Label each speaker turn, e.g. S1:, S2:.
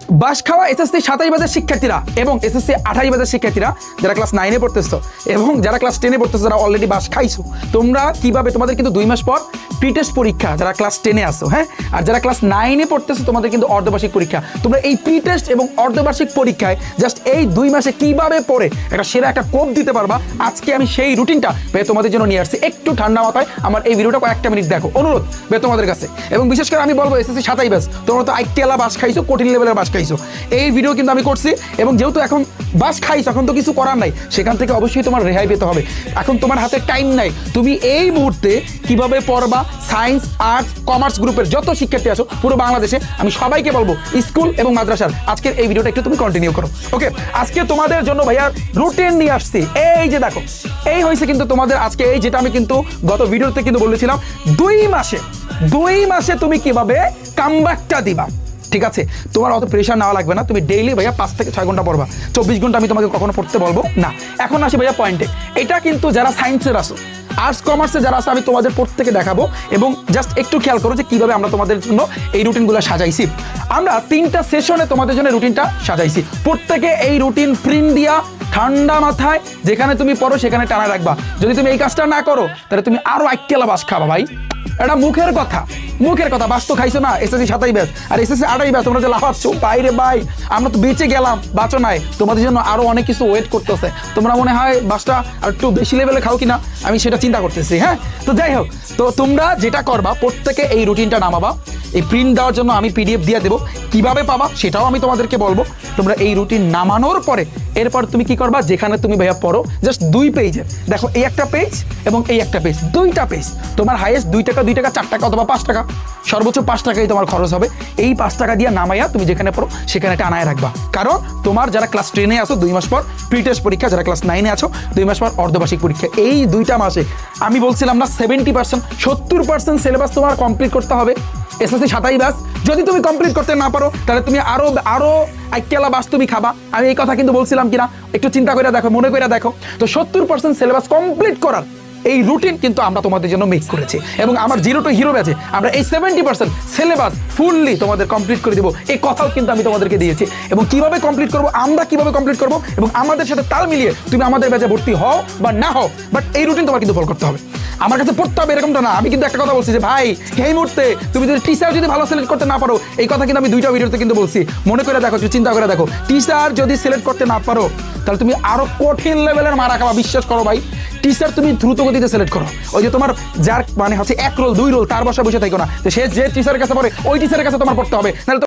S1: বাস খাওয়া এসএসসি 27 ব্যাচের শিক্ষার্থীরা এবং এসএসসি 28 ব্যাচের শিক্ষার্থীরা যারা ক্লাস 9-এ পড়তেছো এবং যারা ক্লাস 10-এ পড়তেছো, যারা অলরেডি বাস খাইছো, তোমরা কিভাবে তোমাদের কিন্তু 2 মাস পর প্রি টেস্ট পরীক্ষা, যারা ক্লাস 10-এ আসো, হ্যাঁ, আর যারা ক্লাস 9-এ পড়তেছো তোমাদের কিন্তু অর্ধবার্ষিক পরীক্ষা। তোমরা এই প্রি টেস্ট এবং অর্ধবার্ষিক পরীক্ষায় জাস্ট এই 2 মাসে কিভাবে পড়ে একটা সেরা একটা কোপ দিতে পারবা, আজকে আমি সেই রুটিনটা তোমাদের জন্য নিয়ে আসছি। একটু ঠান্ডা মাথায় আমার এই ভিডিওটা কয়েকটা মিনিট দেখো, অনুরোধ তোমাদের কাছে। এবং বিশেষ করে আমি বলবো এসএসসি 27 ব্যাচ, তোমরা তো আইটিএলা বাস খাইছো, কঠিন লেভেলের বাস খাইছো, এই ভিডিও কিন্তু আমি করছি। এবং যেহেতু এখন বাস খাইছো, এখন তো কিছু করার নাই, সেখান থেকে অবশ্যই তোমার রেহাই পেতে হবে। এখন তোমার হাতে টাইম নাই, তুমি এই মুহূর্তে কিভাবে পড়বা, সায়েন্স, আর্টস, কমার্স গ্রুপের যত শিক্ষার্থী আছো পুরো বাংলাদেশে, আমি সবাইকে বলবো স্কুল এবং মাদ্রাসার আজকের এই ভিডিওটা একটু তুমি কন্টিনিউ করো। ওকে, আজকে তোমাদের জন্য ভাইয়া রুটিন নিয়ে আসছি। এই যে দেখো, এই হয়েছে কিন্তু তোমাদের আজকে এই যেটা আমি কিন্তু গত ভিডিওতে কিন্তু বলেছিলাম, 2 মাসে তুমি কিভাবে কামব্যাকটা দিবা। ঠিক আছে, তোমার অত প্রেশার নেওয়া লাগবে না, তুমি ডেইলি ভাইয়া 5 থেকে 6 ঘন্টা পড়বা, 24 ঘন্টা আমি তোমাকে কখনো পড়তে বলবো না। এখন আসি ভাইয়া পয়েন্টে, এটা কিন্তু যারা সায়েন্সের আসো, আর্টস কমার্সে যারা আছে, আমি তোমাদের প্রত্যেকে দেখাবো। এবং জাস্ট একটু খেয়াল করো যে কীভাবে আমরা তোমাদের জন্য এই রুটিনগুলো সাজাইছি। আমরা 3টা সেশনে তোমাদের জন্য রুটিনটা সাজাইছি। প্রত্যেকে এই রুটিন প্রিন্ট দিয়া ঠান্ডা মাথায় যেখানে তুমি পড়ো সেখানে টানা রাখবা। যদি তুমি এই কাজটা না করো তাহলে তুমি আরও আইকেলা বাস খাবা ভাই। এটা মুখের কথা, বাস তো খাইছো না এসএসসি 27 ব্যাচ আর এসএসসি 28 ব্যাচ, তোমরা যে লাফাচ্ছ বাইরে ভাই, আমরা তো বেঁচে গেলাম, বাঁচো নাই, তোমাদের জন্য আরো অনেক কিছু ওয়েট করতেছে। তোমরা মনে হয় বাসটা আর একটু বেশি লেভেলে খাও কিনা, আমি সেটা চিন্তা করতেছি। হ্যাঁ, তো যাই হোক, তো তোমরা যেটা করবা, প্রত্যেকে এই রুটিনটা নামাবা। এই প্রিন্ট দেওয়ার জন্য আমি পিডিএফ দিয়ে দেবো, কিভাবে পাবা সেটাও আমি তোমাদেরকে বলবো। তোমরা এই রুটিন নামানোর পরে এরপর তুমি কি করবা, যেখানে তুমি ভাইয়া পড়ো জাস্ট 2 পেজের, দেখো এই একটা পেজ এবং এই একটা পেজ, 2টা পেজ, তোমার হাইয়েস্ট 2 টাকা 4 টাকা অথবা 5 টাকা, সর্বোচ্চ 5 টাকাই তোমার খরচ হবে। এই 5 টাকা দিয়ে নামাইয়া তুমি যেখানে পড়ো সেখানে টানায় রাখবা। কারণ তোমার যারা ক্লাস 10-এ আসো 2 মাস পর প্রি টেস্ট পরীক্ষা, যারা ক্লাস 9-এ আছো 2 মাস পর অর্ধবার্ষিক পরীক্ষা। এই 2টা মাসে আমি বলছিলাম না 70% 70% সিলেবাস তোমার কমপ্লিট করতে হবে। এসএসসি 27 ব্যাচ যদি তুমি কমপ্লিট করতে না পারো তাহলে তুমি আরো আইকেলা বাস তুমি খাবা। আমি এই কথা কিন্তু বলছিলাম কিনা একটু চিন্তা করে দেখো, মনে করে দেখো। তো 70% সিলেবাস কমপ্লিট করার এই রুটিন কিন্তু আমরা তোমাদের জন্য মেক করেছি। এবং আমার 0 টু হিরো ব্যাচে আমরা এই 70% সিলেবাস ফুললি তোমাদের কমপ্লিট করে দেবো, এই কথাও কিন্তু আমি তোমাদেরকে দিয়েছি। এবং কিভাবে কমপ্লিট করবো, আমরা কিভাবে কমপ্লিট করবো এবং আমাদের সাথে তাল মিলিয়ে তুমি আমাদের ব্যাচে ভর্তি হও বা না হও, বাট এই রুটিন তোমার কিন্তু ফলো করতে হবে। আমার কাছে পড়তে হবে এরকমটা না। আমি কিন্তু একটা কথা বলছি যে ভাই, এই মুহূর্তে তুমি যদি টিচার যদি ভালো সিলেক্ট করতে না পারো, এই কথা কিন্তু আমি 2টা ভিডিওতে কিন্তু বলছি, মনে করে দেখো, চিন্তা করে দেখো। টিচার যদি সিলেক্ট করতে না পারো তাহলে তুমি আরো কঠিন লেভেলের মারা খাবা, বিশ্বাস করো ভাই। টিচার তুমি দ্রুত গতিতে সিলেক্ট করো, ওই যে তোমার যার মানে হচ্ছে 1 রোল 2 রোল তার বসে থাকো না, তো সে যে টিচারের কাছে পড়ে ওই টিচারের কাছে তোমার পড়তে হবে, নাহলে